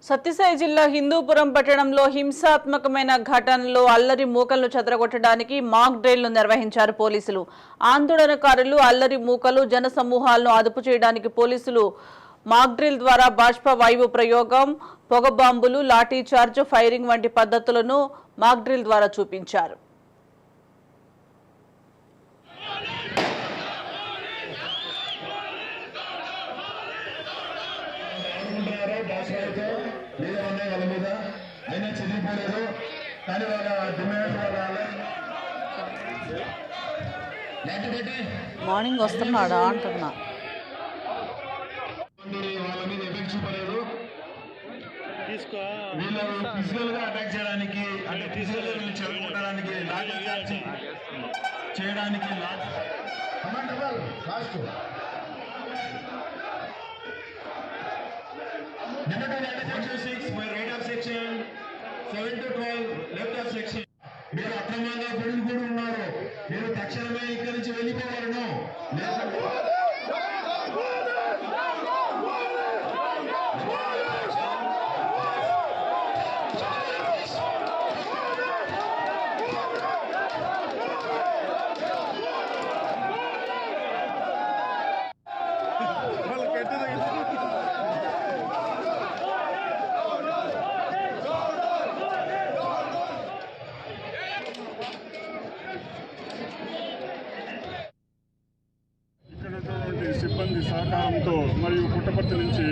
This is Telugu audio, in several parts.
సత్యసాయి జిల్లా హిందూపురం పట్టణంలో హింసాత్మకమైన ఘటనలో అల్లరి మూకలను చెదరగొట్టడానికి మాక్ డ్రిల్ను నిర్వహించారు పోలీసులు. ఆందోళనకారులు, అల్లరి మూకలు, జన సమూహాలను అదుపు చేయడానికి పోలీసులు మాక్ డ్రిల్ ద్వారా బాష్ప వాయువు ప్రయోగం, పొగ బాంబులు, లాఠీ చార్జ్, ఫైరింగ్ వంటి పద్ధతులను మాక్ డ్రిల్ ద్వారా చూపించారు. మార్నింగ్ వస్తున్నాడా అంటున్నా. ఫిజికల్ గా అటాక్ చేయడానికి అంటే ఫిజికల్ చెప్పుకోవడానికి చేయడానికి మీరు అక్రమంగా గుడులు కూడా ఉన్నారు. మీరు తక్షణమే ఇక్కడి నుంచి వెళ్ళిపోవాలను. సిబ్బంది సహకారంతో మరియు పుట్టపర్తి నుంచి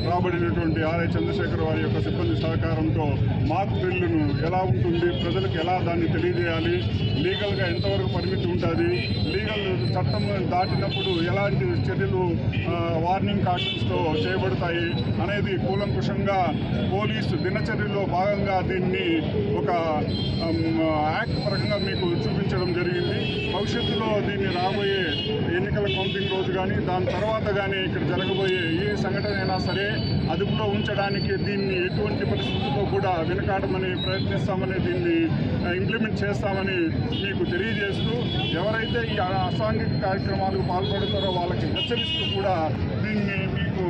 రాబడినటువంటి ఆర్ఐ చంద్రశేఖర్ వారి యొక్క సిబ్బంది సహకారంతో మాక్ డ్రిల్ను ఎలా ఉంటుంది, ప్రజలకు ఎలా దాన్ని తెలియజేయాలి, లీగల్గా ఎంతవరకు పరిమితి ఉంటుంది, లీగల్ చట్టం దాటినప్పుడు ఎలాంటి చర్యలు వార్నింగ్ కాషన్స్తో చేయబడతాయి అనేది కూలంకుషంగా పోలీసు దినచర్యలో భాగంగా దీన్ని ఒక యాక్ట్ పరంగా మీకు చూపించడం జరిగింది. భవిష్యత్తులో దీన్ని రాబోయే ఎన్నికల కౌంటింగ్ రోజు కానీ దాని తర్వాత కానీ ఇక్కడ జరగబోయే ఏ సంఘటన అయినా సరే అదుపులో ఉంచడానికి దీన్ని ఎటువంటి పరిస్థితుల్లో కూడా వెనకాడమని ప్రయత్నిస్తామని, దీన్ని ఇంప్లిమెంట్ చేస్తామని మీకు తెలియజేస్తూ, ఎవరైతే ఈ అసాంఘిక కార్యక్రమాలకు పాల్పడతారో వాళ్ళకి హెచ్చరిస్తూ కూడా దీన్ని మీకు